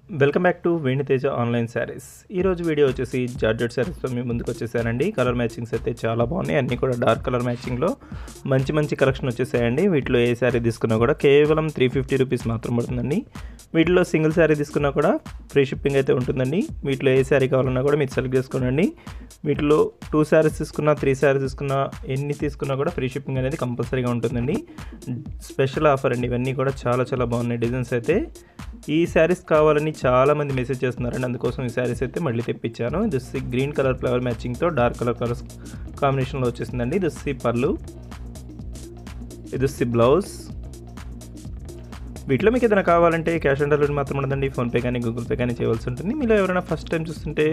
Welcome back to వెను Teja online saris. ఈరోజు video వచ్చేసి జార్జెట్ సారీస్తో మీ ముందుకు వచ్చేసానండి. కలర్ మ్యాచింగ్స్ అయితే చాలా బాగున్నాయి. అన్నీ కూడా డార్క్ కలర్ మ్యాచింగ్లో మంచి కలెక్షన్ వచ్చేసాయండి. వీటిలో ఏ శారీ తీసుకున్నా కూడా కేవలం 350 రూపీస్ మాత్రం పడుతుందండి. వీటిలో సింగిల్ శారీ తీసుకున్నా కూడా ఫ్రీ షిప్పింగ్ అయితే ఉంటుందండి. వీటిలో ఏ శారీ కావాలన్నా కూడా మీరు సెలెక్ట్ చేసుకోండి. వీటిలో 2 శారీస్ తీసుకున్నా 3 శారీస్ తీసుకున్నా ఎన్ని తీసుకున్నా కూడా ఫ్రీ షిప్పింగ్ అనేది కంపల్సరీగా ఉంటుందండి. స్పెషల్ ఆఫర్ అండి. ఇవన్నీ కూడా చాలా బాగున్నాయి డిజైన్స్ అయితే. ఈ శారీస్ కావాలని చాలామంది మెసేజ్ చేస్తున్నారండి. అందుకోసం ఈ శారీస్ అయితే మళ్ళీ తెప్పించాను. ఇది గ్రీన్ కలర్ ఫ్లవర్ మ్యాచింగ్తో డార్క్ కలర్స్ కాంబినేషన్లో వచ్చేసిందండి. ఇది పళ్ళు, ఇది బ్లౌజ్. వీటిలో మీకు ఏదైనా కావాలంటే క్యాష్ ఆన్ డెలివరీ మాత్రం ఉండదండి. ఫోన్పే కానీ గూగుల్ పే కానీ చేయవలసి ఉంటుంది. మీలో ఎవరైనా ఫస్ట్ టైం చూస్తుంటే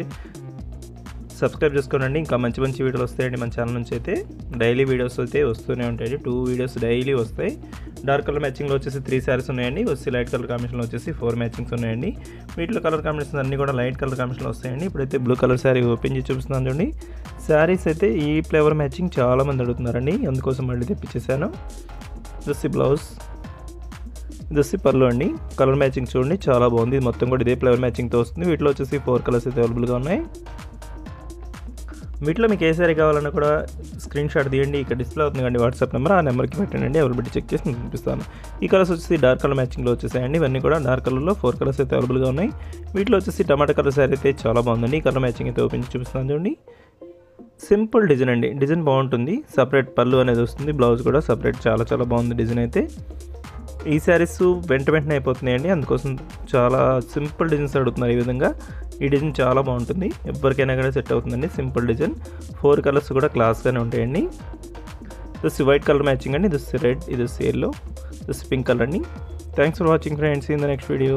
సబ్స్క్రైబ్ చేసుకోండి. ఇంకా మంచి వీడియోలు వస్తాయండి మన ఛానల్ నుంచి. అయితే డైలీ వీడియోస్ అయితే వస్తూనే ఉంటాయి. 2 వీడియోస్ డైలీ వస్తాయి. డార్క్ కలర్ మ్యాచింగ్లో వచ్చేసి 3 శారీస్ ఉన్నాయండి. లైట్ కలర్ కాంబినేషన్లో వచ్చేసి 4 మ్యాచింగ్స్ ఉన్నాయండి. వీటిలో కలర్ కాంబినేషన్స్ అన్నీ కూడా లైట్ కలర్ కాంబినేషన్లో వస్తాయండి. ఇప్పుడైతే బ్లూ కలర్ శారీ ఓపెన్ చేసి చూపిస్తున్నాను చూడండి. శారీస్ అయితే ఈ ఫ్లేవర్ మ్యాచింగ్ చాలామంది అడుగుతున్నారండి. అందుకోసం మళ్ళీ తెప్పించేసాను. ఇది బ్లౌజ్, ఇది పళ్ళు అండి. కలర్ మ్యాచింగ్ చూడండి చాలా బాగుంది. ఇది మొత్తం కూడా ఇదే ఫ్లేవర్ మ్యాచింగ్తో వస్తుంది. వీటిలో వచ్చేసి 4 కలర్స్ అయితే అవైలబుల్గా ఉన్నాయి. వీటిలో మీకు ఏ శారీ కావాలన్నా కూడా స్క్రీన్ షాట్ తీయండి. ఇక్కడ డిస్ప్లే అవుతుంది కండి వాట్సాప్ నెంబర్. ఆ నెంబర్కి పెట్టండి. అవైలబిలిటీ చెక్ చేసి నేను చూపిస్తాను. ఈ కలర్స్ వచ్చేసి డార్క్ కలర్ మ్యాచింగ్లో వచ్చేసాయండి. ఇవన్నీ కూడా డార్క్ కలర్లో 4 కలర్స్ అయితే అవైలబుల్గా ఉన్నాయి. వీటిలో వచ్చేసి టమాటా కలర్ శారీ అయితే చాలా బాగుందండి. ఈ కలర్ మ్యాచింగ్ అయితే ఓపెన్ చేసి చూపిస్తాను చూడండి. సింపుల్ డిజైన్ అండి. డిజైన్ బాగుంటుంది. సపరేట్ పళ్ళు అనేది వస్తుంది. బ్లౌజ్ కూడా సపరేట్ చాలా బాగుంది డిజైన్ అయితే. ఈ శారీస్ వెంటనే అయిపోతున్నాయండి. అందుకోసం చాలా సింపుల్ డిజైన్స్ అడుగుతున్నారు. ఈ విధంగా ఈ డిజైన్ చాలా బాగుంటుంది. ఎవరికైనా కూడా సెట్ అవుతుందండి. Simple design. 4 కలర్స్ కూడా క్లాస్గానే ఉంటాయండి. ఇది వైట్ కలర్ మ్యాచింగ్ అండి. ఇది రెడ్, ఇది ఎల్లో, ఇది పింక్ కలర్ అండి. Thanks for watching friends. In the next video.